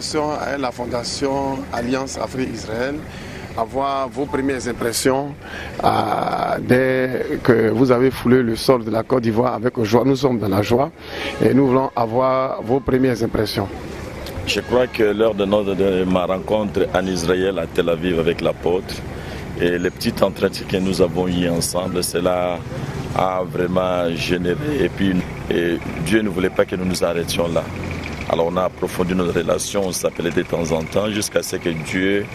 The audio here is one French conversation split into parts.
fondation, la fondation Alliance Afrique-Israël, avoir vos premières impressions dès que vous avez foulé le sol de la Côte d'Ivoire avec joie. Nous sommes dans la joie et nous voulons avoir vos premières impressions. Je crois que lors de ma rencontre en Israël, à Tel Aviv avec l'apôtre, et les petits entretiens que nous avons eu ensemble, cela a vraiment généré. Et puis Dieu ne voulait pas que nous nous arrêtions là. Alors on a approfondi notre relation, on s'appelait de temps en temps jusqu'à ce que Dieu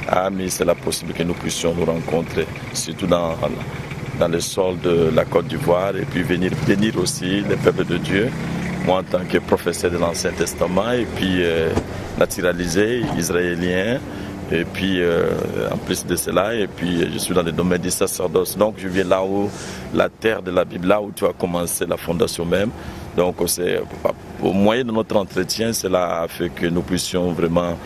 a mis cela possible que nous puissions nous rencontrer, surtout dans le sol de la Côte d'Ivoire, et puis venir bénir aussi les peuples de Dieu. Moi en tant que professeur de l'Ancien Testament et puis naturalisé israélien, et puis en plus de cela, et puis je suis dans le domaine du sacerdoce. Donc je viens là où la terre de la Bible, là où tu as commencé la fondation même. Donc c'est au moyen de notre entretien, cela a fait que nous puissions vraiment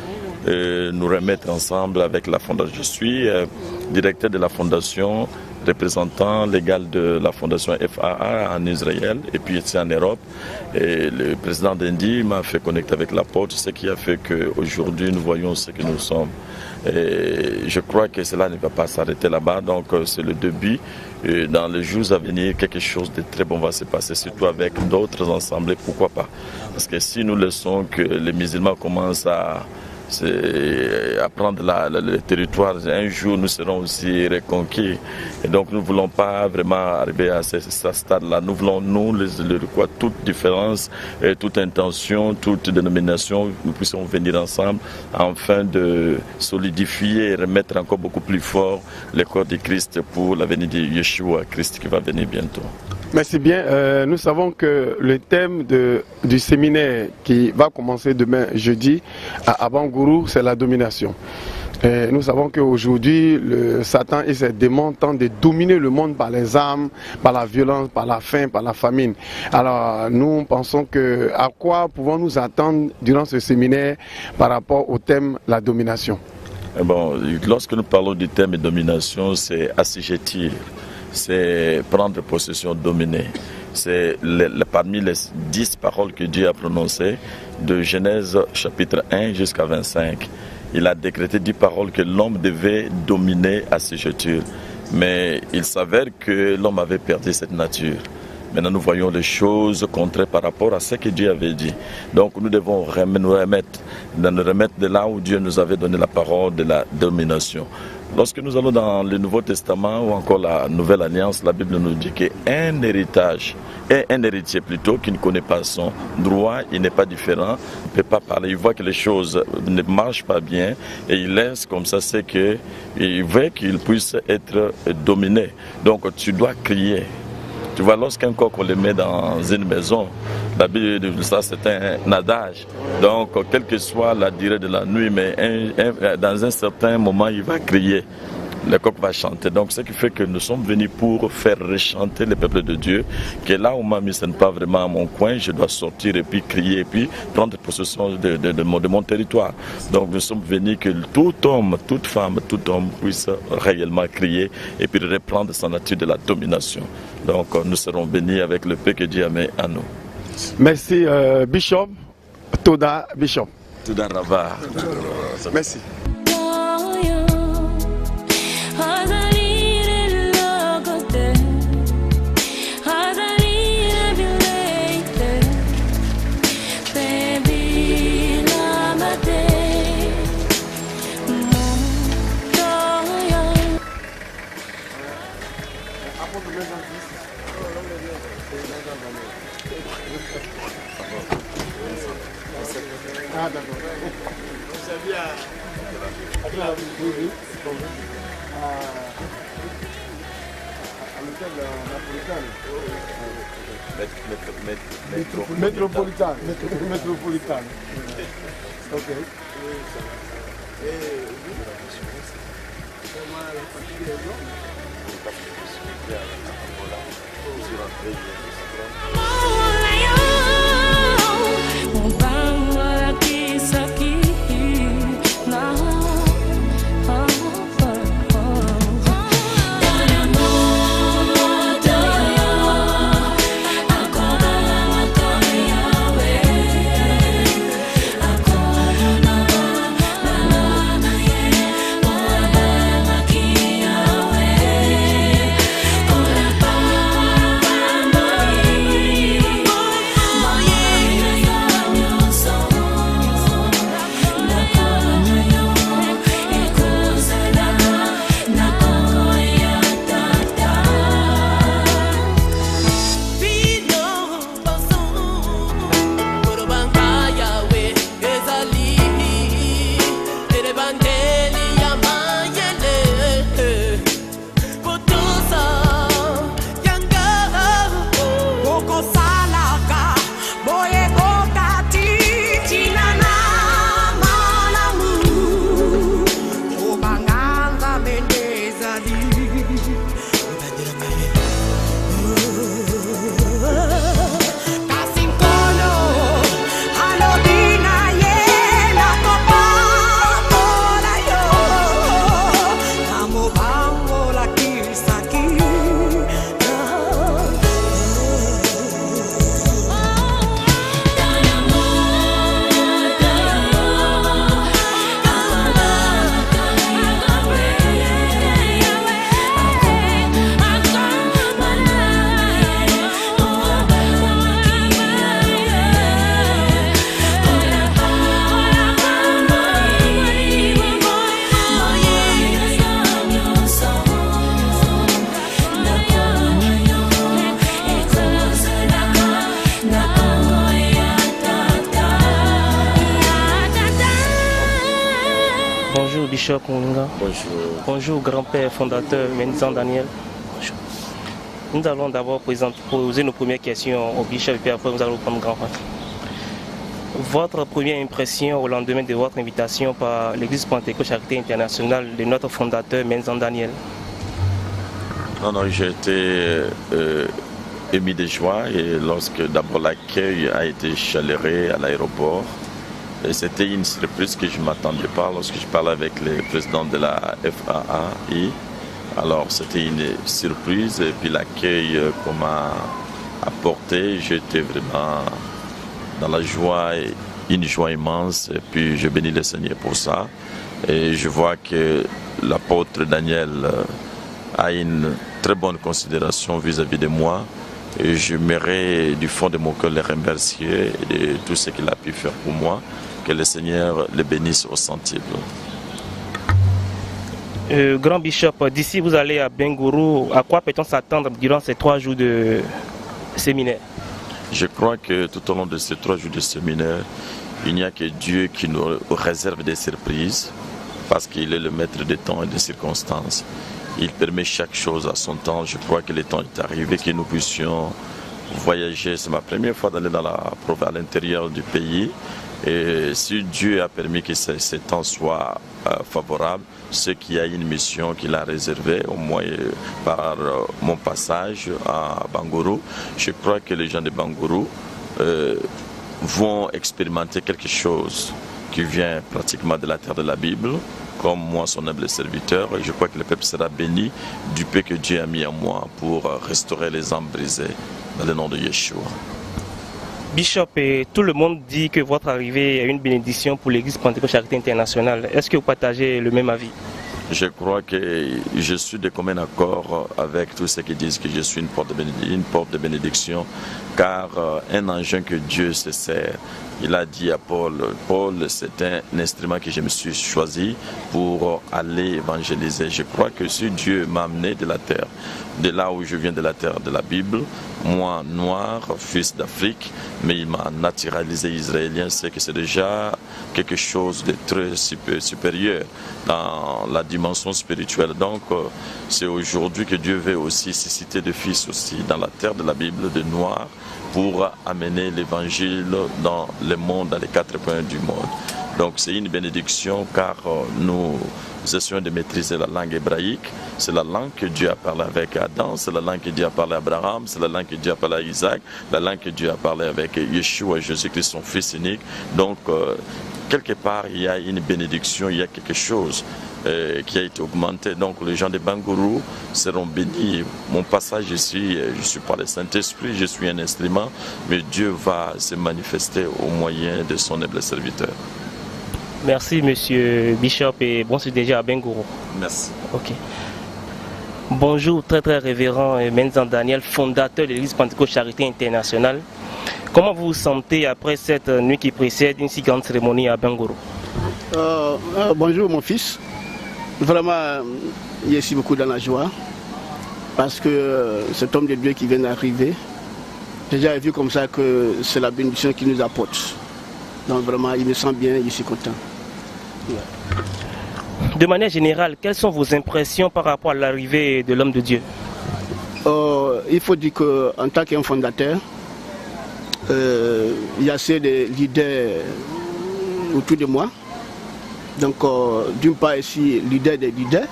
nous remettre ensemble avec la fondation. Je suis directeur de la fondation, représentant légal de la fondation FAA en Israël et puis ici en Europe. Et le président d'Indy m'a fait connecter avec l'apôtre, ce qui a fait qu'aujourd'hui nous voyons ce que nous sommes. Et je crois que cela ne va pas s'arrêter là-bas, donc c'est le début. Et dans les jours à venir, quelque chose de très bon va se passer, surtout avec d'autres assemblées, pourquoi pas. Parce que si nous laissons que les musulmans commencent à prendre le territoire, un jour nous serons aussi reconquis. Et donc nous ne voulons pas vraiment arriver à ce stade-là. Nous voulons, toute différence, toute intention, toute dénomination, nous puissions venir ensemble afin de solidifier et remettre encore beaucoup plus fort le corps de Christ pour la venue de Yeshua, Christ qui va venir bientôt. Merci bien. Nous savons que le thème du séminaire qui va commencer demain jeudi à Bangourou, c'est la domination. Et nous savons qu'aujourd'hui, Satan et ses démons tentent de dominer le monde par les armes, par la violence, par la faim, par la famine. Alors nous pensons à quoi pouvons-nous attendre durant ce séminaire par rapport au thème la domination? Bon, lorsque nous parlons du thème de domination, c'est assujettir. C'est prendre possession, dominer. C'est parmi les 10 paroles que Dieu a prononcées de Genèse chapitre 1 jusqu'à 25. Il a décrété 10 paroles que l'homme devait dominer à ses jetures. Mais il s'avère que l'homme avait perdu cette nature. Maintenant, nous voyons les choses contraires par rapport à ce que Dieu avait dit. Donc, nous devons nous remettre de là où Dieu nous avait donné la parole de la domination. Lorsque nous allons dans le Nouveau Testament ou encore la Nouvelle Alliance, la Bible nous dit qu'un héritier plutôt qui ne connaît pas son droit, il n'est pas différent, il ne peut pas parler, il voit que les choses ne marchent pas bien et il laisse comme ça, c'est qu'il veut qu'il puisse être dominé. Donc tu dois crier. Tu vois, lorsqu'un coq on le met dans une maison, la Bible, ça c'est un adage. Donc, quelle que soit la durée de la nuit, mais dans un certain moment, il va crier. Le coq va chanter. Donc, ce qui fait que nous sommes venus pour faire rechanter le peuple de Dieu. Que là où m'a mis, ce n'est pas vraiment à mon coin, je dois sortir et puis crier et puis prendre possession de mon territoire. Donc, nous sommes venus que tout homme, toute femme, tout homme puisse réellement crier et puis reprendre sa nature de la domination. Donc, nous serons bénis avec le paix que Dieu a mis à nous. Merci, Bishop. Toda Bishop. Toda Rava. Merci. Ah d'accord. Vous saviez à l'hôtel napolitain. Métropolitain. Ok. Et comment la partie des gens? Bishop Moulenga. Bonjour. Bonjour, grand-père fondateur Menzan Daniel. Bonjour. Nous allons d'abord poser nos premières questions au Bishop et puis après nous allons prendre grand-père. Votre première impression au lendemain de votre invitation par l'Église Pentecôte Charité Internationale de notre fondateur Menzan Daniel? Non, j'ai été ému de joie et lorsque d'abord l'accueil a été chaleureux à l'aéroport. C'était une surprise que je ne m'attendais pas lorsque je parlais avec le président de la FAAI. Alors c'était une surprise et puis l'accueil qu'on m'a apporté, j'étais vraiment dans la joie, une joie immense et puis je bénis le Seigneur pour ça. Et je vois que l'apôtre Daniel a une très bonne considération vis-à-vis de moi. Et j'aimerais du fond de mon cœur le remercier de tout ce qu'il a pu faire pour moi. Que le Seigneur le bénisse au centuple. Grand Bishop, d'ici vous allez à Bengourou, à quoi peut-on s'attendre durant ces 3 jours de séminaire? Je crois que tout au long de ces 3 jours de séminaire, il n'y a que Dieu qui nous réserve des surprises parce qu'il est le maître des temps et des circonstances. Il permet chaque chose à son temps. Je crois que le temps est arrivé que nous puissions voyager. C'est ma première fois d'aller à l'intérieur du pays. Et si Dieu a permis que ce temps soit favorable, ce qui a une mission qu'il a réservée, au moins par mon passage à Bangourou, je crois que les gens de Bangourou vont expérimenter quelque chose qui vient pratiquement de la terre de la Bible, comme moi, son humble serviteur. Et je crois que le peuple sera béni du peu que Dieu a mis en moi pour restaurer les âmes brisées dans le nom de Yeshua. Bishop, et tout le monde dit que votre arrivée est une bénédiction pour l'Église Pentecôte Charité Internationale. Est-ce que vous partagez le même avis? Je crois que je suis de commun accord avec tous ceux qui disent que je suis une porte de bénédiction, car un engin que Dieu se sert. Il a dit à Paul, c'est un instrument que je me suis choisi pour aller évangéliser. Je crois que si Dieu m'a amené de la terre, de là où je viens de la terre de la Bible, moi, noir, fils d'Afrique, mais il m'a naturalisé israélien, c'est que c'est déjà quelque chose de très supérieur dans la dimension spirituelle. Donc, c'est aujourd'hui que Dieu veut aussi susciter des fils aussi dans la terre de la Bible, de noirs, pour amener l'évangile dans le monde, dans les 4 coins du monde. Donc c'est une bénédiction car nous essayons de maîtriser la langue hébraïque. C'est la langue que Dieu a parlé avec Adam, c'est la langue que Dieu a parlé à Abraham, c'est la langue que Dieu a parlé à Isaac, la langue que Dieu a parlé avec Yeshua, Jésus-Christ, son Fils unique. Donc quelque part il y a une bénédiction, il y a quelque chose qui a été augmenté. Donc les gens de Bangourou seront bénis. Mon passage ici, je ne suis pas le Saint-Esprit, je suis un instrument, mais Dieu va se manifester au moyen de son humble serviteur. Merci Monsieur Bishop et bon c'est déjà à Bengourou. Merci. Ok. Bonjour très révérend Menzan Daniel, fondateur de l'Église Pentecôte Charité Internationale. Comment vous vous sentez après cette nuit qui précède une si grande cérémonie à Bengourou? Bonjour mon fils. Vraiment, je suis beaucoup dans la joie parce que cet homme de Dieu qui vient d'arriver, j'ai déjà vu comme ça que c'est la bénédiction qui nous apporte. Donc vraiment, il me sent bien, je suis content. Yeah. De manière générale, quelles sont vos impressions par rapport à l'arrivée de l'homme de Dieu? Il faut dire qu'en tant qu'un fondateur, il y a assez de leaders autour de moi. Donc, d'une part ici, leader des leaders.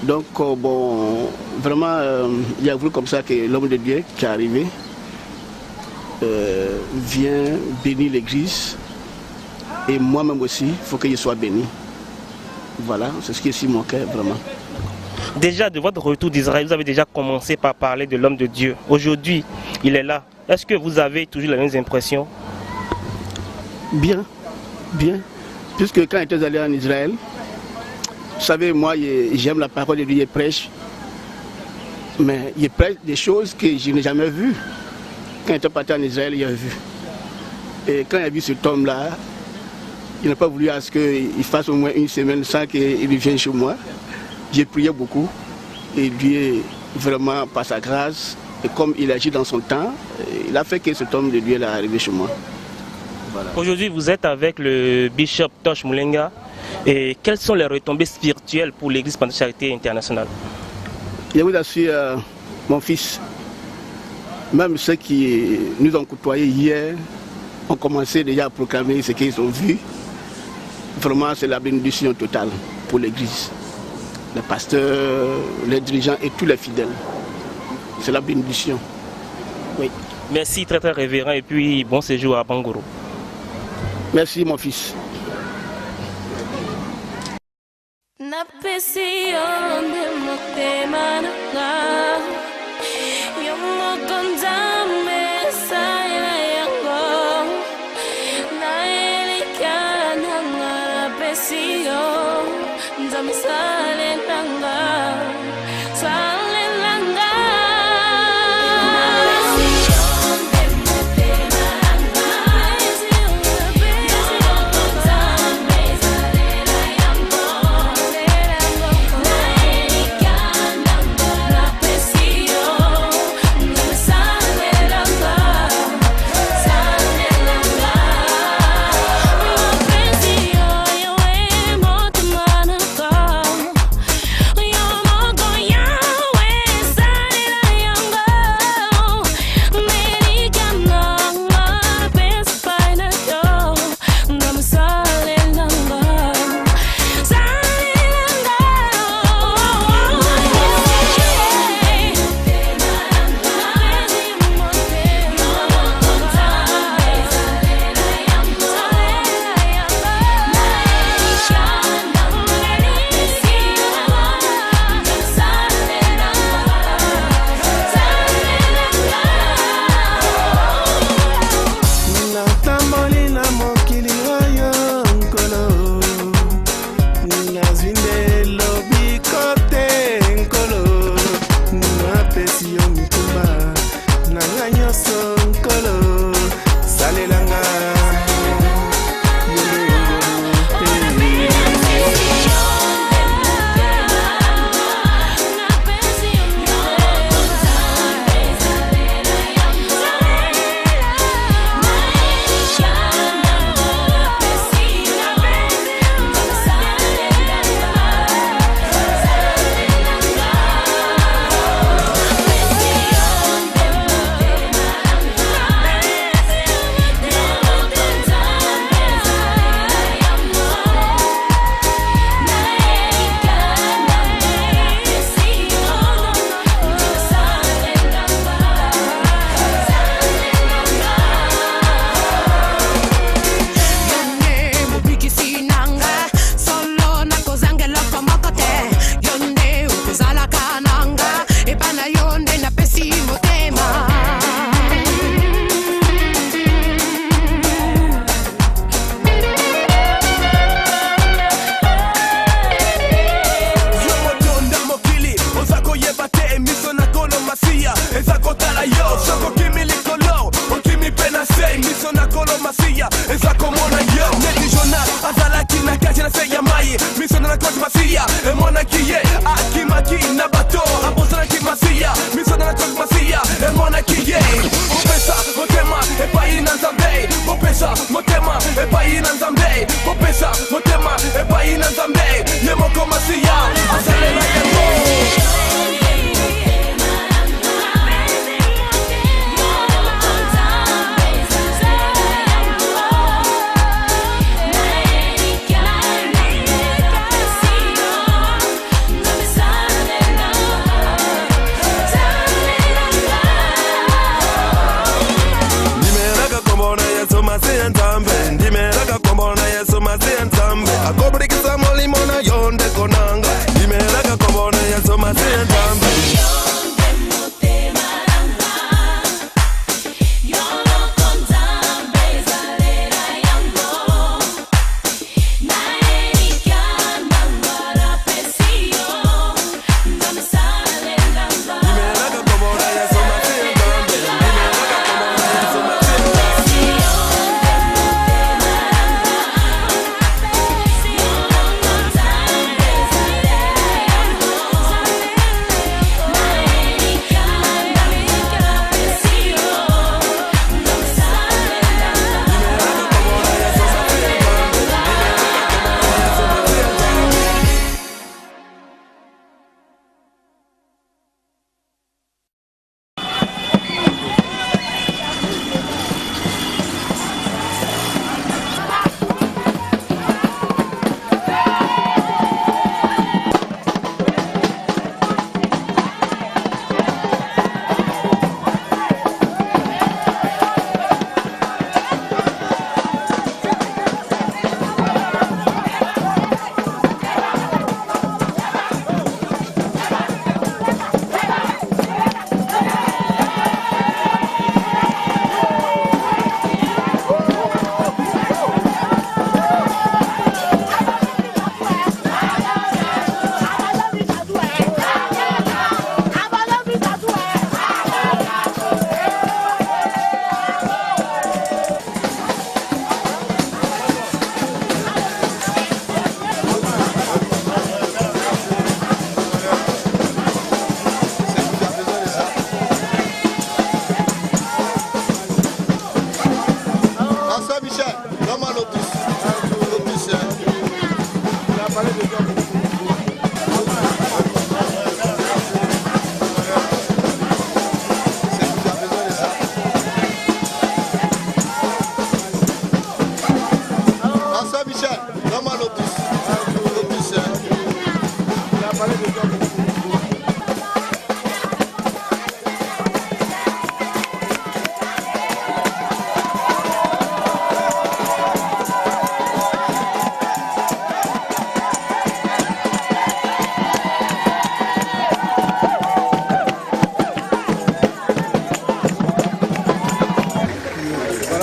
Donc, bon, vraiment, il y a voulu comme ça que l'homme de Dieu qui est arrivé vient bénir l'église. Et moi-même aussi, il faut que je sois béni. Voilà, c'est ce qui est sur mon cœur, vraiment. Déjà, de votre retour d'Israël, vous avez déjà commencé par parler de l'homme de Dieu. Aujourd'hui, il est là. Est-ce que vous avez toujours les mêmes impressions? Bien, bien. Puisque quand j'étais allé en Israël, vous savez, moi, j'aime la parole de Dieu, je prêche. Mais il prêche des choses que je n'ai jamais vues. Quand j'étais parti en Israël, j'ai vu. Et quand j'ai vu cet homme-là, il n'a pas voulu à ce qu'il fasse au moins une semaine sans qu'il vienne chez moi. J'ai prié beaucoup. Et Dieu, vraiment, par sa grâce, et comme il agit dans son temps, il a fait que cet homme de Dieu est arrivé chez moi. Voilà. Aujourd'hui, vous êtes avec le bishop Tosh Moulenga. Et quelles sont les retombées spirituelles pour l'Église Pentecôtiste Charité Internationale? Je vous assure, mon fils, même ceux qui nous ont côtoyés hier ont commencé déjà à proclamer ce qu'ils ont vu. Vraiment, c'est la bénédiction totale pour l'Église. Les pasteurs, les dirigeants et tous les fidèles. C'est la bénédiction. Oui. Merci, très très révérend, et puis bon séjour à Bangourou. Merci, mon fils.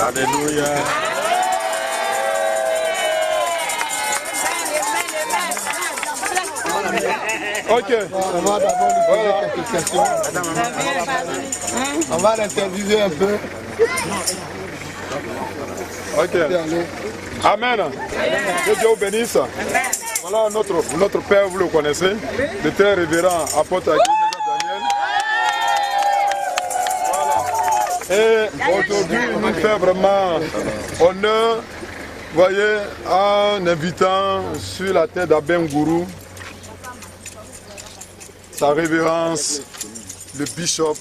Alléluia. Ok. On va d'abord lui poser quelques questions. On va l'interviewer un peu. Ok. Amen. Que Dieu vous bénisse. Voilà notre Père, vous le connaissez, le très révérend apôtre Daniel. Et aujourd'hui, il nous fait vraiment honneur, voyez, en invitant sur la tête d'Aben Gourou sa révérence, le bishop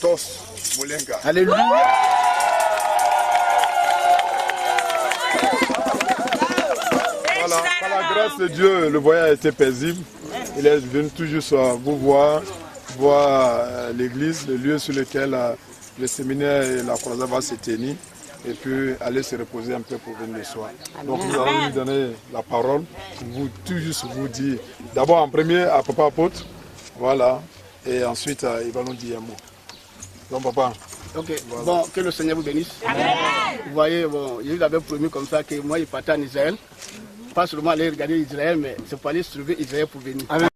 Tos Moulenga. Alléluia. Voilà, par la grâce de Dieu, le voyage a été paisible. Il est venu tout juste vous voir l'église, le lieu sur lequel le séminaire et la croisade va se tenir, et puis aller se reposer un peu pour venir le soir. Donc nous allons lui donner la parole pour vous, tout juste vous dire, d'abord en premier à Papa Apôtre, voilà, et ensuite il va nous dire un mot. Donc papa. Ok, voilà. Bon, que le Seigneur vous bénisse. Amen. Vous voyez, bon, je vous avais promis comme ça que moi, il partais en Israël. Pas seulement aller regarder Israël, mais c'est pour aller se trouver Israël pour venir. Amen.